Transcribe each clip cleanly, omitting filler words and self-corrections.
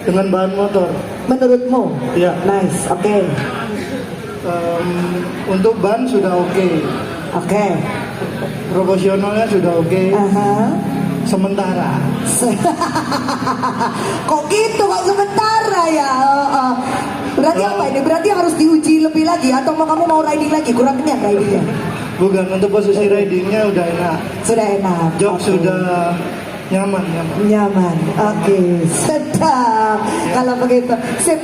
dengan bahan motor. Menurutmu? Ya. Nice, oke. Untuk ban sudah oke. Oke. Proporsionalnya sudah oke. Aha. Sementara. Kok gitu, kok sementara ya? Berarti apa ini? Berarti harus diuji lebih lagi atau kamu mau riding lagi? Kurang kenyang ridingnya? Bukan, untuk posisi ridingnya udah enak. Sudah enak. Jok Okay. sudah nyaman. Nyaman. Oke, sedap. Kalau begitu, sip.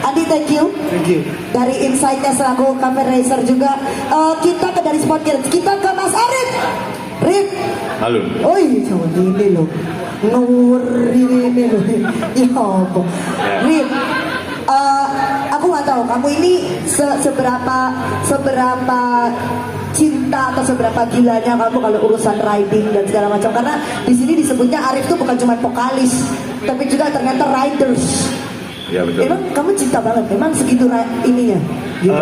Andi, thank you. Thank you. Dari insight-nya selaku cafe racer juga. Kita ke dari Sportgirls. Kita ke Mas Arif. Rif. Halo. Oh iya, sama ini loh. Ngeri ini loh. Ya ampun. Rif. Aku nggak tahu kamu ini seberapa cinta atau seberapa gilanya kamu kalau urusan riding dan segala macam, karena di sini disebutnya Arif tuh bukan cuma vokalis tapi juga ternyata riders. Ya betul. Emang kamu cinta banget, memang segitu ininya. Gitu.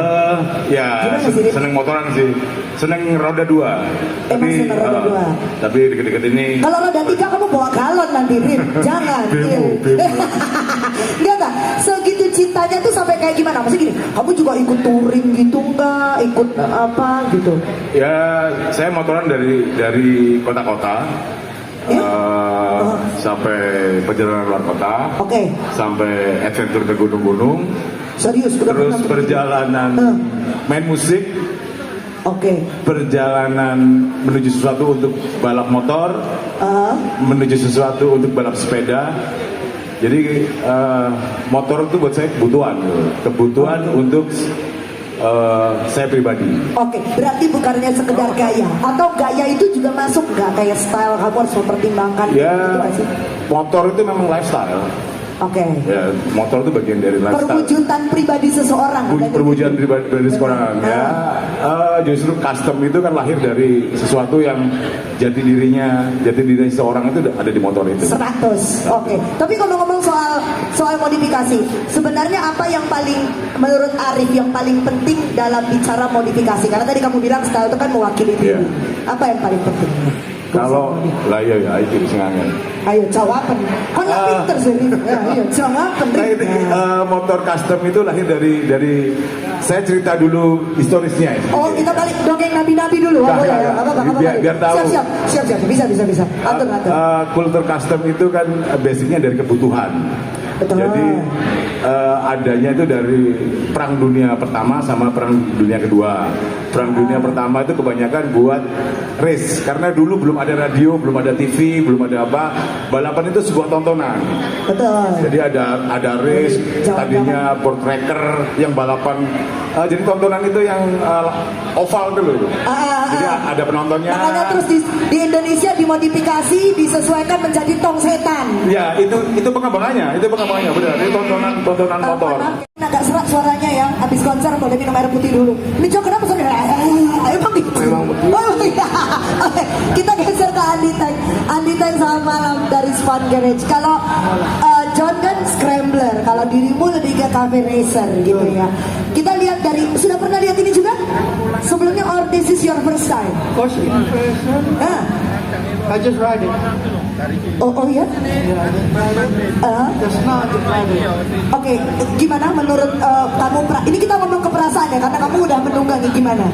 Ya seneng motoran sih, seneng roda dua. Emang seneng roda dua. Tapi deket-deket ini. Kalau roda tiga kamu bawa galon nanti, Rif. Jangan. Enggak tak. Segitu cintanya tuh sampai kayak gimana? Maksudnya gini, kamu juga ikut touring gitu enggak? Ikut apa gitu? Ya saya motoran dari kota-kota. Sampai perjalanan luar kota, sampai adventure ke gunung-gunung, serius, terus perjalanan main musik, perjalanan menuju sesuatu untuk balap motor, menuju sesuatu untuk balap sepeda. Jadi motor itu buat saya kebutuhan untuk saya pribadi. Oke, berarti bukannya sekedar gaya, atau gaya itu juga masuk nggak kayak style kamu harus mempertimbangkan? Ya, gitu, motor itu memang lifestyle. Oke. Ya, motor itu bagian dari lifestyle. Perwujudan pribadi seseorang. Perwujudan pribadi seseorang. Ya, justru custom itu kan lahir dari sesuatu yang jati diri seseorang itu ada di motor itu. 100. Oke. Tapi kalau ngomong soal modifikasi, sebenarnya apa yang paling menurut Arif yang paling penting dalam bicara modifikasi? Karena tadi kamu bilang style itu kan mewakili diri. Apa yang paling penting? Kalau lah ya itu sengangan. Ayo jawaban. Kau nggak pinter sih. Ayo jawaban. Motor custom itu lahir dari saya cerita dulu historisnya. Oh, kita balik dongeng nabi-nabi dulu. Biar tahu. Siap. Bisa. Atur. Kultur custom itu kan basicnya dari kebutuhan. Betul. Jadi adanya itu dari Perang Dunia Pertama sama Perang Dunia Kedua. Perang Dunia Pertama itu kebanyakan buat race, karena dulu belum ada radio, belum ada TV, belum ada apa. Balapan itu sebuah tontonan. Betul. Jadi ada race, tadinya board tracker yang balapan. Jadi tontonan itu yang oval dulu. Jadi ada penontonnya. Makanya terus di Indonesia dimodifikasi, disesuaikan menjadi tong setan. Ya, itu pengembangannya, benar. Itu tontonan motor. Agak serak suaranya ya. Habis konser boleh minum air putih dulu. Ini Jok kenapa sih? Emang gitu. Oh iya. Oke, kita geser ke Andi Tank. Andi Tank, selamat malam dari Sport Garage. Kalau John kan scrambler, kalau dirimu lebih ke cafe racer gitu ya. Kita lihat sudah pernah lihat ini juga? Sebelumnya, or this is your first time? Course impression. I just ride it. Oh ya? Just now I just ride it. Oke, gimana menurut kamu? Ini kita ngomong ke perasaan ya, karena kamu udah menunggangi, gimana?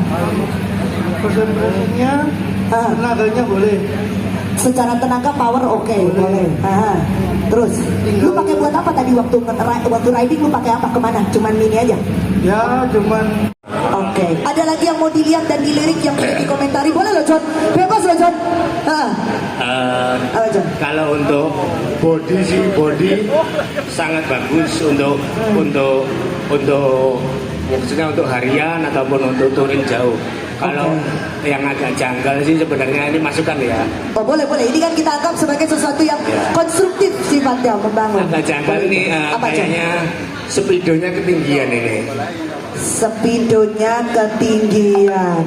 First impressionnya, tenaganya boleh. Secara tenaga power boleh. Terus, lu pakai buat apa tadi waktu riding? Lu pakai apa? Kemana? Cuman ini aja? Ya, cuman. Oke. Ada lagi yang mau dilihat dan dilirik yang mau dikomentari? Boleh loh, John. Bebas loh, John. John? Kalau untuk body sangat bagus untuk maksudnya untuk harian ataupun untuk touring jauh. Kalau yang agak janggal sih sebenarnya ini masukan ya. Oh boleh. Ini kan kita anggap sebagai sesuatu yang konstruktif sifatnya, membangun. Agak janggal ini kayaknya speedonya ketinggian ini. Speedonya ketinggian.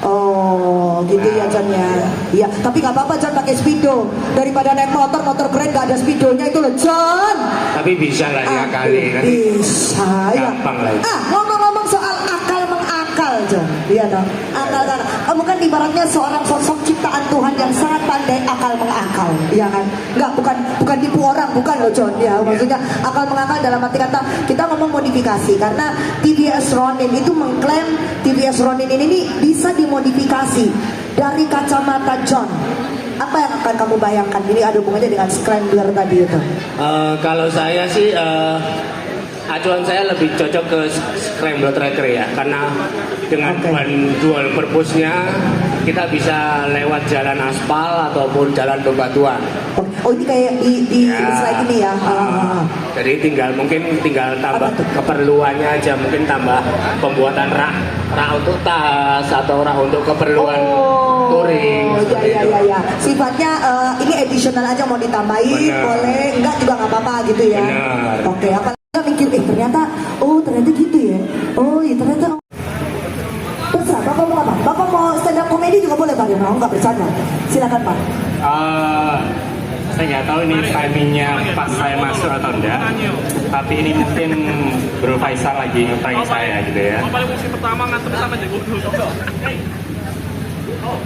Oh gitu ya John ya. Iya, tapi nggak apa-apa John pakai speedo daripada naik motor keren nggak ada speedonya itu loh John. Tapi bisa lah ya kali. Bisa ya. Gampang lah. Ngomong-ngomong soal akal mengakal John. Iya dong. Akal kan. kamu kan ibaratnya seorang sosok ciptaan Tuhan yang sangat pandai akal mengakal, ya kan? Enggak, bukan tipu orang, bukan loh John, ya. Maksudnya akal mengakal dalam arti kata kita ngomong modifikasi, karena TVS Ronin itu mengklaim TVS Ronin ini bisa dimodifikasi dari kacamata John. Apa yang akan kamu bayangkan? Ini ada hubungannya dengan Scrambler tadi itu. Kalau saya sih acuan saya lebih cocok ke Scrambler Tracker ya, karena dengan ban dual purpose-nya kita bisa lewat jalan aspal ataupun jalan bebatuan. Oh ini kayak di slide ini ya. Jadi tinggal tambah keperluannya aja, mungkin tambah pembuatan rak untuk tas atau rak untuk keperluan touring. Oh ya. Sifatnya ini additional aja, mau ditambahin boleh, enggak juga nggak apa-apa gitu ya. Benar. Oke, apa mikir ternyata gitu ya. Oh iya ternyata. Terserah, Bapak mau apa? Bapak mau stand up komedi juga boleh Pak, mau nggak bercanda? Silakan Pak. Saya nggak tahu ini timingnya pas saya masuk atau enggak, tapi ini mungkin Bro Faisal lagi ngeprank saya gitu ya.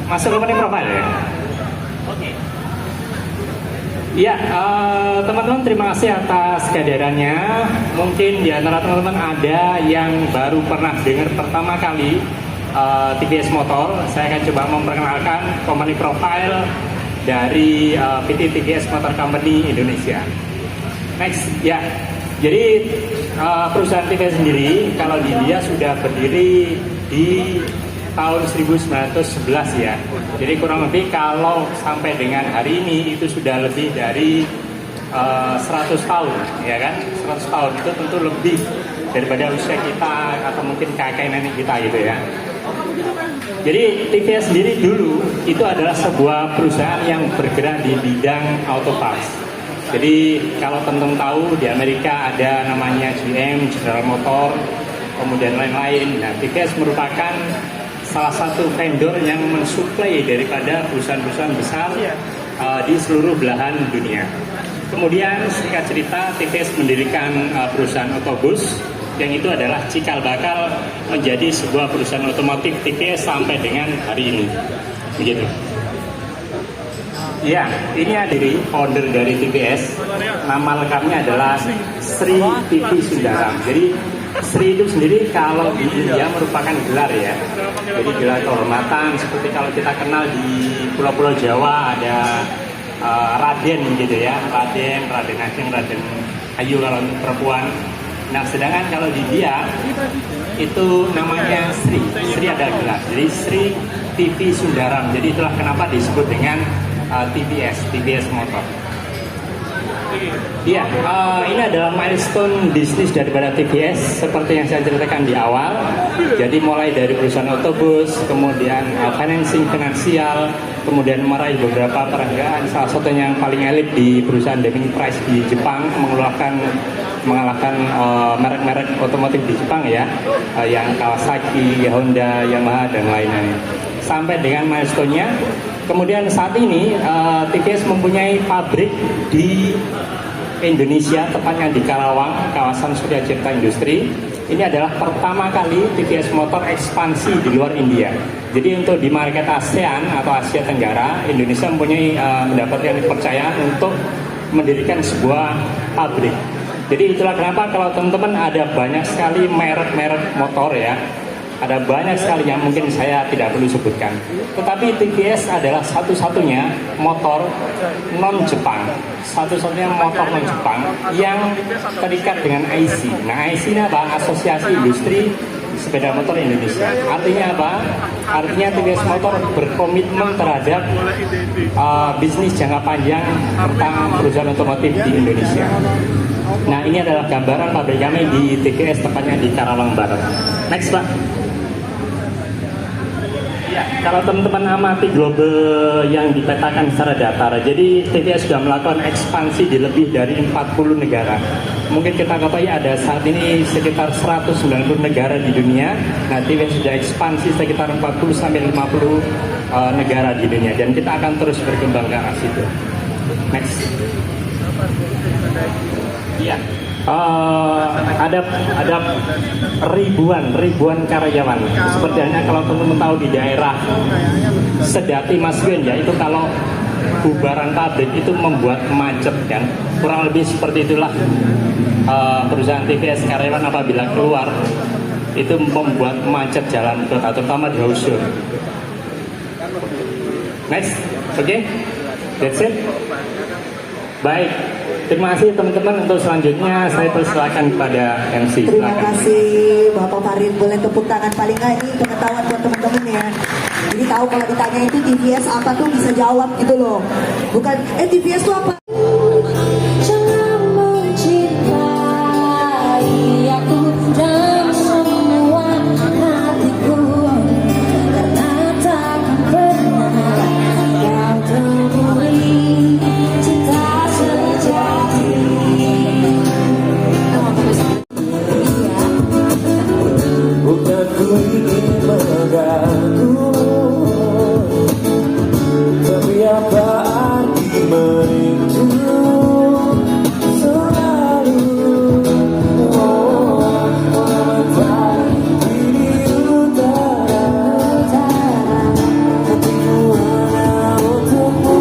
Masuk opening profile ya? Oke. Iya, teman-teman terima kasih atas kehadirannya. Mungkin di antara teman-teman ada yang baru pernah dengar pertama kali TVS Motor. Saya akan coba memperkenalkan company profile dari PT TVS Motor Company Indonesia. Next, ya. Jadi perusahaan TVS sendiri kalau di India sudah berdiri di tahun 1911 ya. Jadi kurang lebih kalau sampai dengan hari ini itu sudah lebih dari 100 tahun, ya kan? 100 tahun itu tentu lebih daripada usia kita atau mungkin kakek nenek kita gitu ya. Jadi TVS sendiri dulu itu adalah sebuah perusahaan yang bergerak di bidang auto parts. Jadi kalau teman-teman tahu di Amerika ada namanya GM, General Motor, kemudian lain-lain. Nah, TVS merupakan salah satu vendor yang mensuplai daripada perusahaan-perusahaan besar di seluruh belahan dunia. Kemudian singkat cerita TVS mendirikan perusahaan otobus yang itu adalah cikal bakal menjadi sebuah perusahaan otomotif TVS sampai dengan hari ini. Begitu. Ya, ini diri founder dari TVS. Nama lengkapnya adalah Sri TV Sundaram. Jadi Sri itu sendiri kalau di India merupakan gelar ya. Jadi gelar kehormatan seperti kalau kita kenal di pulau-pulau Jawa ada Raden gitu ya. Raden Ageng, Raden Ayu kalau perempuan. Nah, sedangkan kalau di India itu namanya Sri. Sri ada gelar. Jadi Sri TV Sundaram. Jadi itulah kenapa disebut dengan TVS Motor. Iya, ini adalah milestone bisnis daripada TVS seperti yang saya ceritakan di awal. Jadi mulai dari perusahaan otobus, kemudian financing finansial, kemudian meraih beberapa penghargaan. Salah satunya yang paling elit di perusahaan Deming Prize di Jepang mengalahkan merek-merek otomotif di Jepang ya, yang Kawasaki, Honda, Yamaha dan lain-lain. Sampai dengan milestone-nya. Kemudian saat ini TVS mempunyai pabrik di Indonesia, tepatnya di Karawang, kawasan Surya Cipta Industri. Ini adalah pertama kali TVS Motor ekspansi di luar India. Jadi untuk di market ASEAN atau Asia Tenggara, Indonesia mempunyai mendapatkan kepercayaan untuk mendirikan sebuah pabrik. Jadi itulah kenapa kalau teman-teman ada banyak sekali merek-merek motor ya. Ada banyak sekali yang mungkin saya tidak perlu sebutkan. Tetapi TVS adalah satu-satunya motor non-Jepang. Satu-satunya motor non-Jepang yang terikat dengan IC. Nah, IC ini apa? Asosiasi Industri Sepeda Motor Indonesia. Artinya apa? Artinya TVS Motor berkomitmen terhadap bisnis jangka panjang tentang perusahaan otomotif di Indonesia. Nah, ini adalah gambaran pabrik kami di TVS, tepatnya di Karawang Barat. Next, Pak. Ya, kalau teman-teman amati global yang dipetakan secara datar, jadi TVS sudah melakukan ekspansi di lebih dari 40 negara. Mungkin kita ketahui ada saat ini sekitar 190 negara di dunia. Nah, TVS sudah ekspansi sekitar 40 sampai 50 negara di dunia, dan kita akan terus berkembang ke arah situ. Next. Ya, ada ribuan karyawan. Seperti halnya kalau teman-teman tahu di daerah Sedati Mas Gwen ya, itu kalau bubaran pabrik itu membuat macet kan, kurang lebih seperti itulah. Perusahaan TVS karyawan apabila keluar itu membuat macet jalan kota, terutama di Hausul. Next, oke, that's it. Baik, terima kasih teman-teman. Untuk selanjutnya saya persilakan kepada MC. Terima Silakan. kasih Bapak Farid, boleh tepuk tangan paling nggak ini pengetahuan buat teman-teman ya. Jadi tahu kalau ditanya itu TVS apa tuh bisa jawab gitu loh. Bukan TVS tuh apa? Jangan mencintai aku dan semua hatiku, karena takkan pernah kau temui cinta sejati. Bukan ku ingin mengganggu, tapi apa arti merindu selalu? Mentari di utara, hatiku hanya untukmu.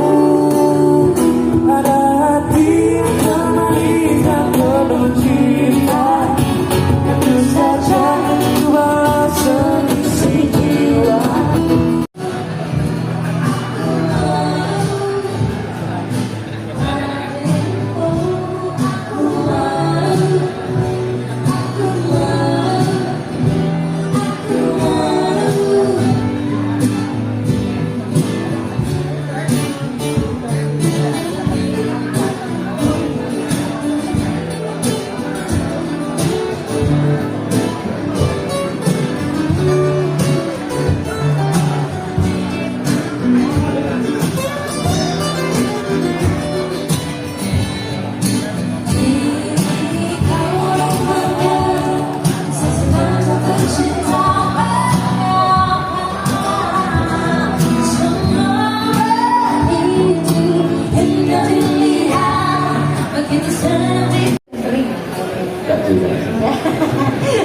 Ada hati yang menikah penuh cinta, tentu saja ku bawa seisi jiwa.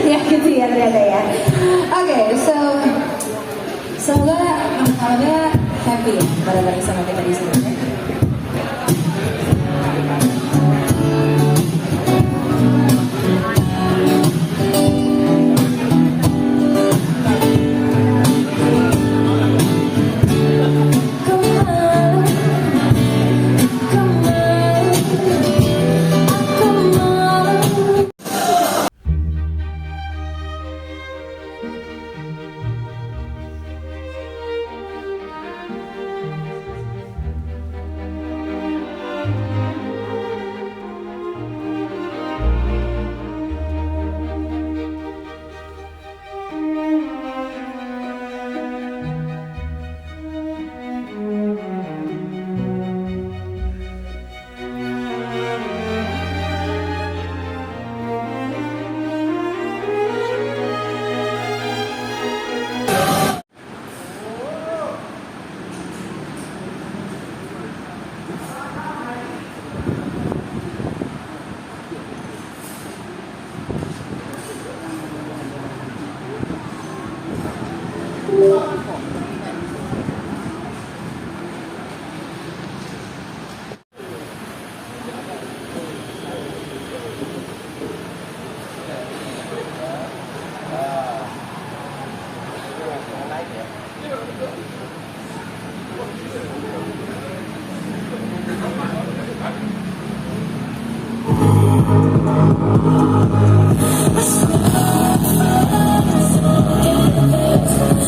Ya gitu ya ternyata ya. Oke, so semoga malamnya happy ya bareng-bareng sama